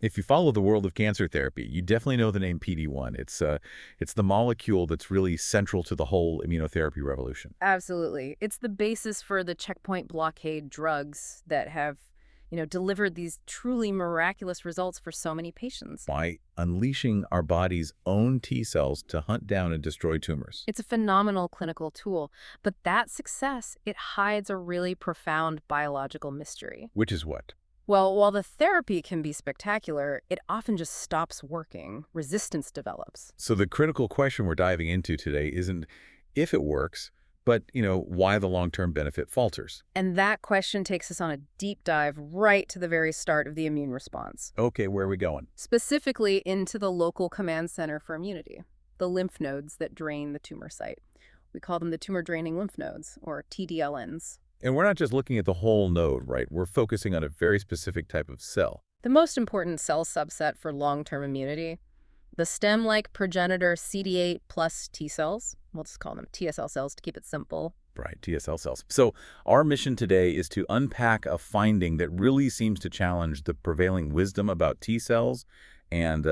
If you follow the world of cancer therapy, you definitely know the name PD-1. It's the molecule that's really central to the whole immunotherapy revolution. Absolutely. It's the basis for the checkpoint blockade drugs that have, delivered these truly miraculous results for so many patients. By unleashing our body's own T cells to hunt down and destroy tumors. It's a phenomenal clinical tool, but that success, it hides a really profound biological mystery. Which is what? Well, while the therapy can be spectacular, it often just stops working. Resistance develops. So the critical question we're diving into today isn't if it works, but, why the long-term benefit falters. And that question takes us on a deep dive right to the very start of the immune response, Okay, where are we going? specifically into the local command center for immunity, the lymph nodes that drain the tumor site. We call them the tumor-draining lymph nodes, or TDLNs. And we're not just looking at the whole node, right? We're focusing on a very specific type of cell. The most important cell subset for long-term immunity, the stem-like progenitor CD8 plus T cells. We'll just call them TSL cells to keep it simple. Right, TSL cells. So our mission today is to unpack a finding that really seems to challenge the prevailing wisdom about T cells and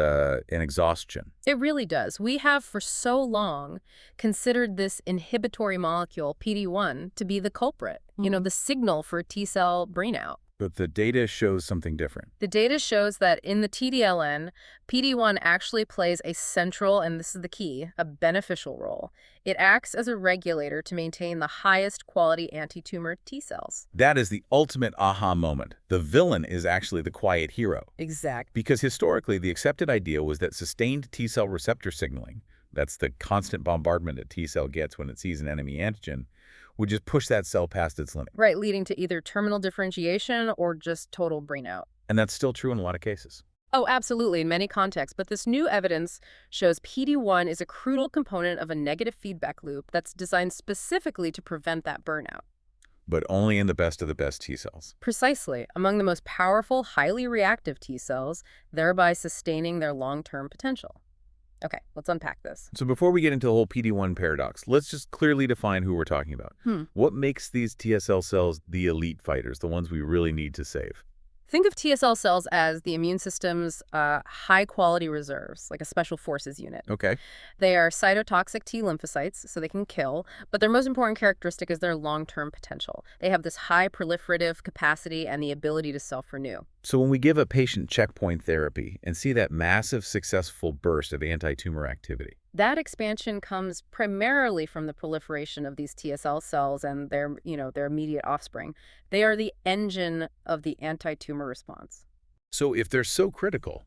exhaustion. It really does. We have for so long considered this inhibitory molecule, PD-1, to be the culprit, the signal for T-cell brainout. But the data shows something different. The data shows that in the TDLN, PD-1 actually plays a central, and this is the key, a beneficial role. It acts as a regulator to maintain the highest quality anti-tumor T cells. That is the ultimate aha moment. The villain is actually the quiet hero. Exact. Because historically, the accepted idea was that sustained T-cell receptor signaling, that's the constant bombardment a T-cell gets when it sees an enemy antigen, would just push that cell past its limit. Right, leading to either terminal differentiation or just total brainout. And that's still true in a lot of cases. Oh, absolutely, in many contexts. But this new evidence shows PD-1 is a crucial component of a negative feedback loop that's designed specifically to prevent that burnout. But only in the best of the best T cells. Precisely, among the most powerful, highly reactive T cells, thereby sustaining their long-term potential. Okay, let's unpack this. So before we get into the whole PD-1 paradox, let's just clearly define who we're talking about. What makes these TSL cells the elite fighters, the ones we really need to save? Think of TSL cells as the immune system's high-quality reserves, like a special forces unit. Okay. They are cytotoxic T lymphocytes, so they can kill, but their most important characteristic is their long-term potential. They have this high proliferative capacity and the ability to self-renew. So when we give a patient checkpoint therapy and see that massive successful burst of anti-tumor activity, that expansion comes primarily from the proliferation of these TSL cells and their immediate offspring. They are the engine of the anti-tumor response. so if they're so critical,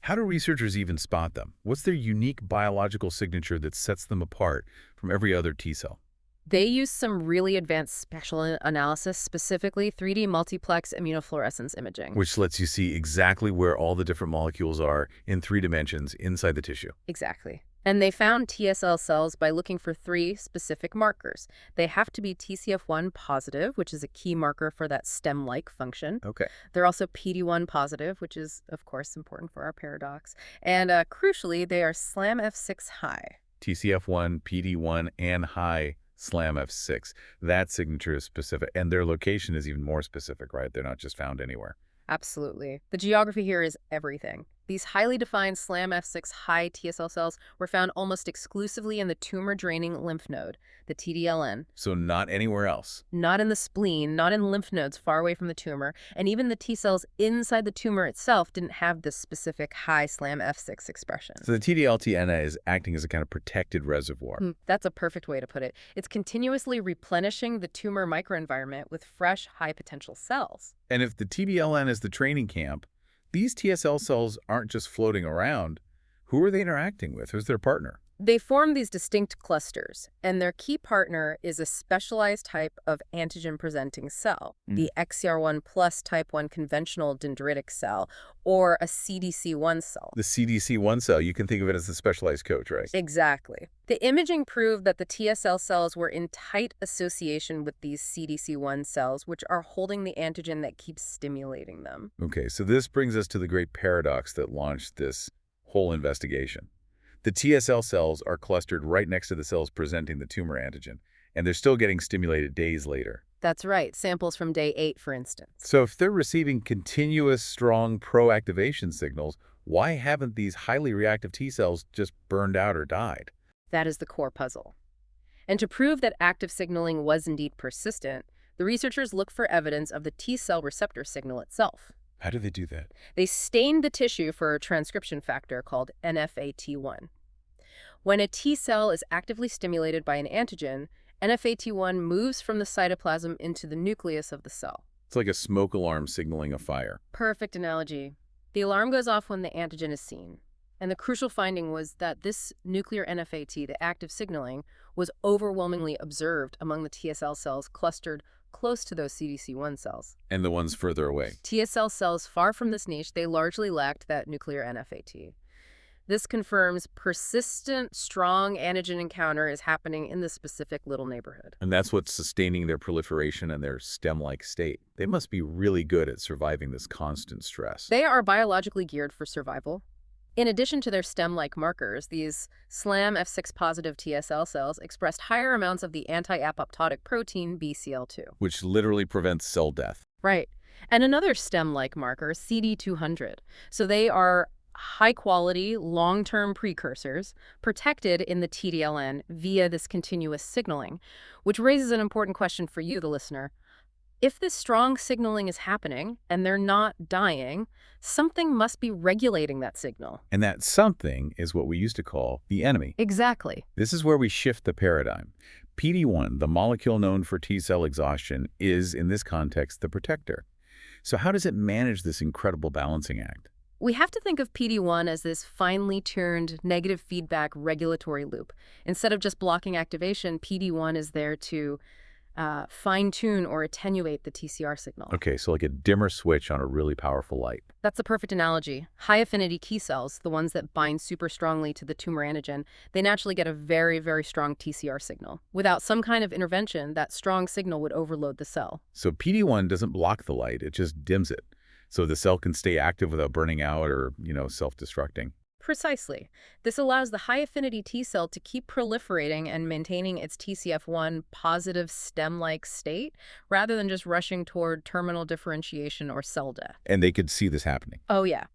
how do researchers even spot them? What's their unique biological signature that sets them apart from every other T cell? They use some really advanced spectral analysis, specifically 3D multiplex immunofluorescence imaging. Which lets you see exactly where all the different molecules are in 3 dimensions inside the tissue. Exactly. And they found TSL cells by looking for 3 specific markers. They have to be TCF1 positive, which is a key marker for that stem-like function. Okay. They're also PD-1 positive, which is, of course, important for our paradox. And crucially, they are SLAM-F6 high. TCF1, PD1, and high SLAM-F6. That signature is specific, and their location is even more specific, right? They're not just found anywhere. Absolutely. The geography here is everything. These highly defined SLAM-F6 high TSL cells were found almost exclusively in the tumor-draining lymph node, the TDLN. So not anywhere else. Not in the spleen, not in lymph nodes far away from the tumor, and even the T cells inside the tumor itself didn't have this specific high SLAM-F6 expression. So the TDLTNA is acting as a kind of protected reservoir. That's a perfect way to put it. It's continuously replenishing the tumor microenvironment with fresh, high-potential cells. And if the TDLN is the training camp, these TSL cells aren't just floating around. Who are they interacting with? Who's their partner? They form these distinct clusters, and their key partner is a specialized type of antigen-presenting cell, the XCR1 plus type 1 conventional dendritic cell, or a CDC1 cell. The CDC1 cell, you can think of it as the specialized coach, right? Exactly. The imaging proved that the TSL cells were in tight association with these CDC1 cells, which are holding the antigen that keeps stimulating them. Okay, so this brings us to the great paradox that launched this whole investigation. The TSL cells are clustered right next to the cells presenting the tumor antigen, and they're still getting stimulated days later. That's right, samples from day 8, for instance. So if they're receiving continuous, strong pro-activation signals, why haven't these highly reactive T cells just burned out or died? That is the core puzzle. And to prove that active signaling was indeed persistent, the researchers looked for evidence of the T cell receptor signal itself. How do they do that? They stained the tissue for a transcription factor called NFAT1. When a T cell is actively stimulated by an antigen, NFAT1 moves from the cytoplasm into the nucleus of the cell. It's like a smoke alarm signaling a fire. Perfect analogy. The alarm goes off when the antigen is seen. And the crucial finding was that this nuclear NFAT, the active signaling, was overwhelmingly observed among the TSL cells clustered close to those CDC1 cells. And the ones further away. TSL cells far from this niche, they largely lacked that nuclear NFAT. This confirms persistent, strong antigen encounter is happening in this specific little neighborhood. And that's what's sustaining their proliferation and their stem-like state. They must be really good at surviving this constant stress. They are biologically geared for survival. In addition to their stem-like markers, these SLAM F6 positive TSL cells expressed higher amounts of the anti-apoptotic protein BCL2. Which literally prevents cell death. Right. And another stem-like marker, CD200. So they are high-quality, long-term precursors protected in the TDLN via this continuous signaling, which raises an important question for you, the listener. If this strong signaling is happening and they're not dying, something must be regulating that signal. And that something is what we used to call the enemy. Exactly. This is where we shift the paradigm. PD-1, the molecule known for T-cell exhaustion, is, in this context, the protector. So how does it manage this incredible balancing act? We have to think of PD-1 as this finely tuned negative feedback regulatory loop. Instead of just blocking activation, PD-1 is there to fine-tune or attenuate the TCR signal. Okay, so like a dimmer switch on a really powerful light. That's a perfect analogy. High-affinity T cells, the ones that bind super strongly to the tumor antigen, they naturally get a very, very strong TCR signal. Without some kind of intervention, that strong signal would overload the cell. So PD-1 doesn't block the light, it just dims it. So the cell can stay active without burning out or, self-destructing. Precisely. This allows the high-affinity T cell to keep proliferating and maintaining its TCF1 positive stem-like state, rather than just rushing toward terminal differentiation or cell death. And they could see this happening. Oh, yeah.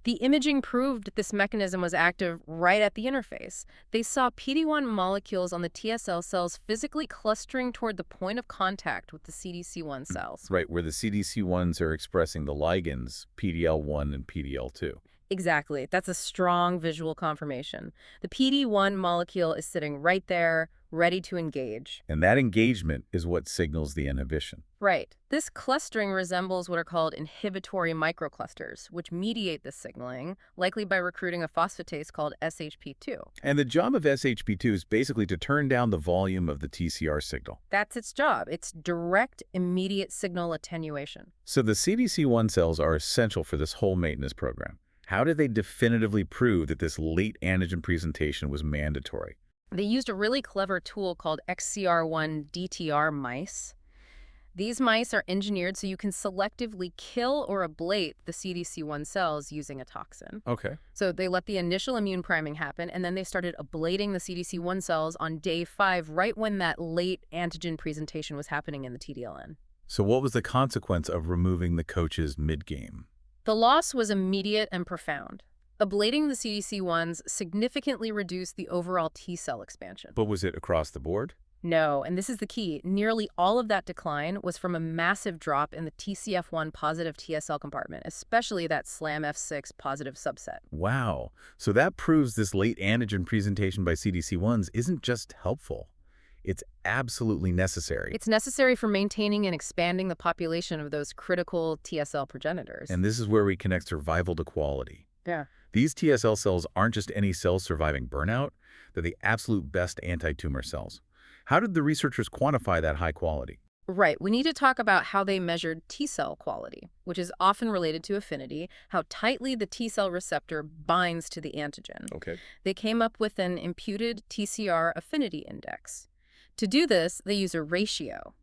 The imaging proved this mechanism was active right at the interface. They saw PD-1 molecules on the TSL cells physically clustering toward the point of contact with the CDC1 cells. Right, where the CDC1s are expressing the ligands, PDL1 and PDL2. Exactly. That's a strong visual confirmation. The PD-1 molecule is sitting right there, ready to engage. And that engagement is what signals the inhibition. Right. This clustering resembles what are called inhibitory microclusters, which mediate this signaling, likely by recruiting a phosphatase called SHP2. And the job of SHP2 is basically to turn down the volume of the TCR signal. That's its job. It's direct, immediate signal attenuation. So the CDC1 cells are essential for this whole maintenance program. How did they definitively prove that this late antigen presentation was mandatory? They used a really clever tool called XCR1-DTR mice. These mice are engineered so you can selectively kill or ablate the CDC1 cells using a toxin. Okay. So they let the initial immune priming happen, and then they started ablating the CDC1 cells on day 5, right when that late antigen presentation was happening in the TDLN. So what was the consequence of removing the coaches mid-game? The loss was immediate and profound. Ablating the CDC1s significantly reduced the overall T-cell expansion. But was it across the board? No, and this is the key. Nearly all of that decline was from a massive drop in the TCF1 positive TSL compartment, especially that SLAM F6 positive subset. Wow. So that proves this late antigen presentation by CDC1s isn't just helpful. It's absolutely necessary. It's necessary for maintaining and expanding the population of those critical TSL progenitors. And this is where we connect survival to quality. Yeah. These TSL cells aren't just any cells surviving burnout. They're the absolute best anti-tumor cells. How did the researchers quantify that high quality? Right. We need to talk about how they measured T-cell quality, which is often related to affinity, how tightly the T-cell receptor binds to the antigen. Okay. They came up with an imputed TCR affinity index. To do this, they use a ratio.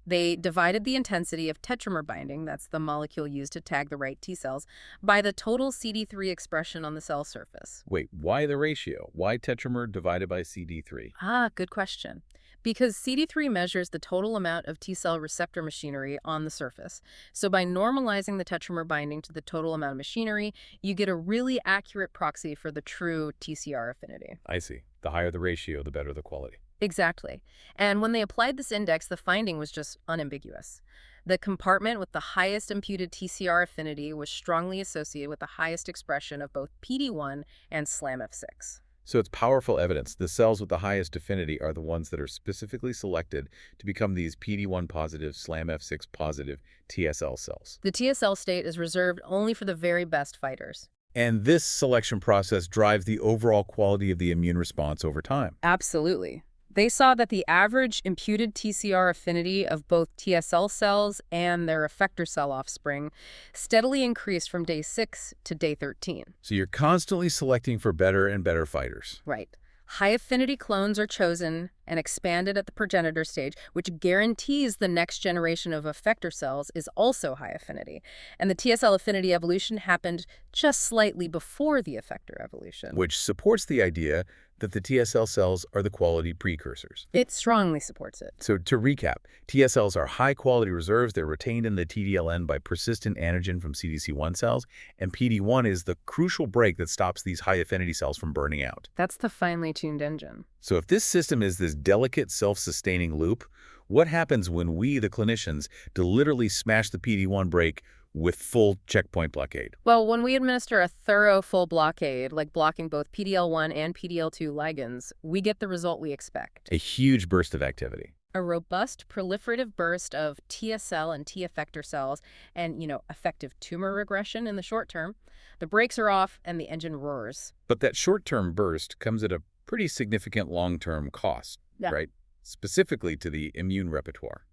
They divided the intensity of tetramer binding, that's the molecule used to tag the right T cells, by the total CD3 expression on the cell surface. Wait, why the ratio? Why tetramer divided by CD3? Good question. Because CD3 measures the total amount of T-cell receptor machinery on the surface. So by normalizing the tetramer binding to the total amount of machinery, you get a really accurate proxy for the true TCR affinity. I see. The higher the ratio, the better the quality. Exactly. And when they applied this index, the finding was just unambiguous. The compartment with the highest imputed TCR affinity was strongly associated with the highest expression of both PD-1 and SLAMF6. So it's powerful evidence. The cells with the highest affinity are the ones that are specifically selected to become these PD-1 positive, SLAMF6 positive TSL cells. The TSL state is reserved only for the very best fighters. And this selection process drives the overall quality of the immune response over time. Absolutely. They saw that the average imputed TCR affinity of both TSL cells and their effector cell offspring steadily increased from day 6 to day 13. So you're constantly selecting for better and better fighters. Right. High-affinity clones are chosen and expanded at the progenitor stage, which guarantees the next generation of effector cells is also high-affinity. And the TSL affinity evolution happened just slightly before the effector evolution. Which supports the idea that the TSL cells are the quality precursors. It strongly supports it. So to recap, TSLs are high-quality reserves. They're retained in the TDLN by persistent antigen from CDC1 cells, and PD-1 is the crucial break that stops these high-affinity cells from burning out. That's the finely tuned engine. So if this system is this delicate, self-sustaining loop, what happens when we, the clinicians, literally smash the PD-1 break with full checkpoint blockade? Well, when we administer a thorough full blockade, like blocking both PDL1 and PDL2 ligands, we get the result we expect. A huge burst of activity. A robust proliferative burst of TSL and T effector cells and, effective tumor regression in the short term. The brakes are off and the engine roars. But that short-term burst comes at a pretty significant long-term cost, right? Specifically to the immune repertoire.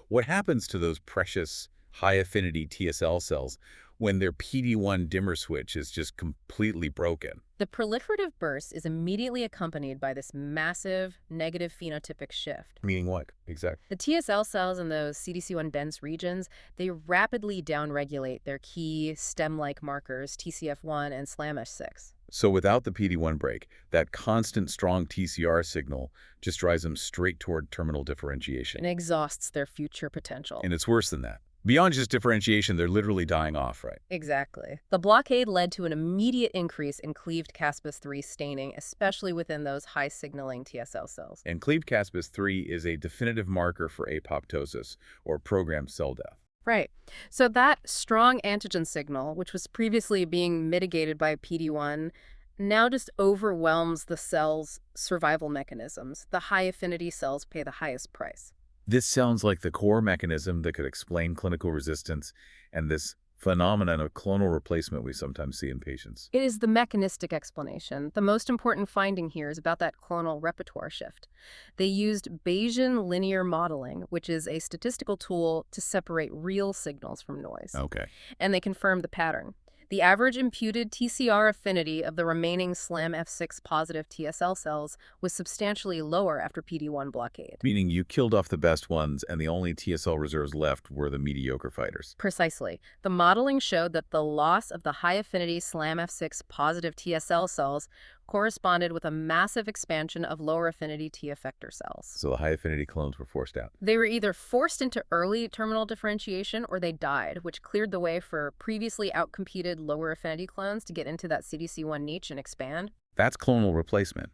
What happens to those precious high-affinity TSL cells when their PD-1 dimmer switch is just completely broken? The proliferative burst is immediately accompanied by this massive negative phenotypic shift. Meaning what? Exactly. The TSL cells in those CDC1 dense regions, they rapidly downregulate their key stem-like markers, TCF1 and SLAMF6. So without the PD-1 break, that constant strong TCR signal just drives them straight toward terminal differentiation. And exhausts their future potential. And it's worse than that. Beyond just differentiation, they're literally dying off, right? Exactly. The blockade led to an immediate increase in cleaved caspase-3 staining, especially within those high-signaling TSL cells. And cleaved caspase-3 is a definitive marker for apoptosis, or programmed cell death. Right. So that strong antigen signal, which was previously being mitigated by PD-1, now just overwhelms the cell's survival mechanisms. The high-affinity cells pay the highest price. This sounds like the core mechanism that could explain clinical resistance and this phenomenon of clonal replacement we sometimes see in patients. It is the mechanistic explanation. The most important finding here is about that clonal repertoire shift. They used Bayesian linear modeling, which is a statistical tool to separate real signals from noise. Okay. And they confirmed the pattern. The average imputed TCR affinity of the remaining SLAMF6 positive TSL cells was substantially lower after PD-1 blockade. Meaning you killed off the best ones and the only TSL reserves left were the mediocre fighters. Precisely. The modeling showed that the loss of the high-affinity SLAMF6 positive TSL cells corresponded with a massive expansion of lower-affinity T effector cells. So the high-affinity clones were forced out. They were either forced into early terminal differentiation or they died, which cleared the way for previously outcompeted lower-affinity clones to get into that CDC1 niche and expand. That's clonal replacement.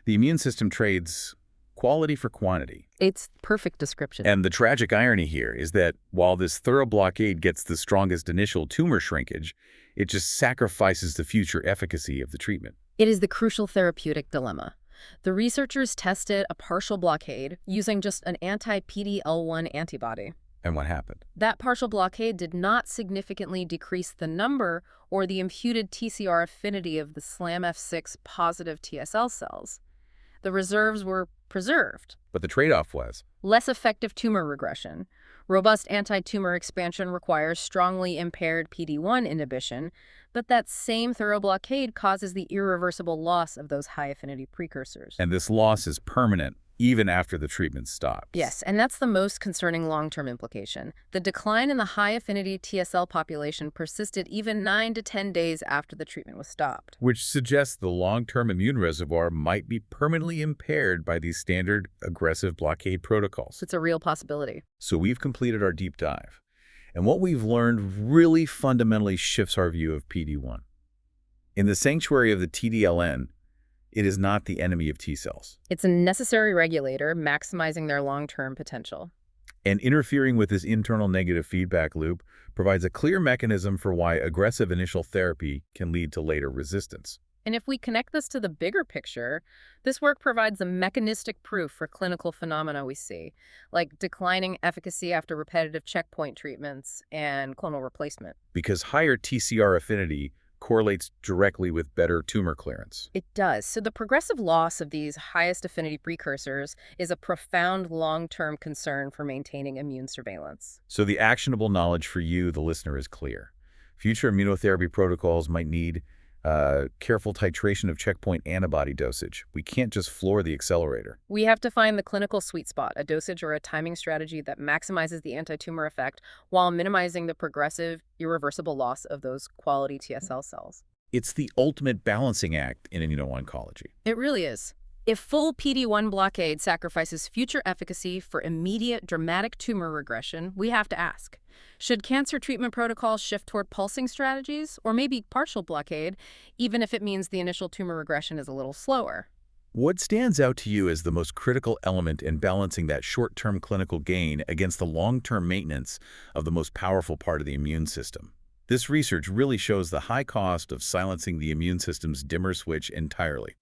The immune system trades quality for quantity. It's perfect description. And the tragic irony here is that while this thorough blockade gets the strongest initial tumor shrinkage, it just sacrifices the future efficacy of the treatment. It is the crucial therapeutic dilemma. The researchers tested a partial blockade using just an anti-PD-L1 antibody. And what happened? That partial blockade did not significantly decrease the number or the imputed TCR affinity of the SLAMF6 positive TSL cells. The reserves were preserved. But the trade-off was less effective tumor regression. Robust anti-tumor expansion requires strongly impaired PD-1 inhibition, but that same thorough blockade causes the irreversible loss of those high-affinity precursors. And this loss is permanent, even after the treatment stops. Yes, and that's the most concerning long-term implication. The decline in the high-affinity TSL population persisted even 9 to 10 days after the treatment was stopped. Which suggests the long-term immune reservoir might be permanently impaired by these standard aggressive blockade protocols. It's a real possibility. So we've completed our deep dive. And what we've learned really fundamentally shifts our view of PD-1. In the sanctuary of the TDLN, it is not the enemy of T cells. It's a necessary regulator, maximizing their long-term potential. And interfering with this internal negative feedback loop provides a clear mechanism for why aggressive initial therapy can lead to later resistance. And if we connect this to the bigger picture, this work provides a mechanistic proof for clinical phenomena we see, like declining efficacy after repetitive checkpoint treatments and clonal replacement. Because higher TCR affinity correlates directly with better tumor clearance. It does. So the progressive loss of these highest affinity precursors is a profound long-term concern for maintaining immune surveillance. So the actionable knowledge for you, the listener, is clear. Future immunotherapy protocols might need careful titration of checkpoint antibody dosage. We can't just floor the accelerator. We have to find the clinical sweet spot, a dosage or a timing strategy that maximizes the anti-tumor effect while minimizing the progressive, irreversible loss of those quality TSL cells. It's the ultimate balancing act in immuno-oncology. It really is. If full PD-1 blockade sacrifices future efficacy for immediate dramatic tumor regression, we have to ask, should cancer treatment protocols shift toward pulsing strategies or maybe partial blockade, even if it means the initial tumor regression is a little slower? What stands out to you as the most critical element in balancing that short-term clinical gain against the long-term maintenance of the most powerful part of the immune system? This research really shows the high cost of silencing the immune system's dimmer switch entirely.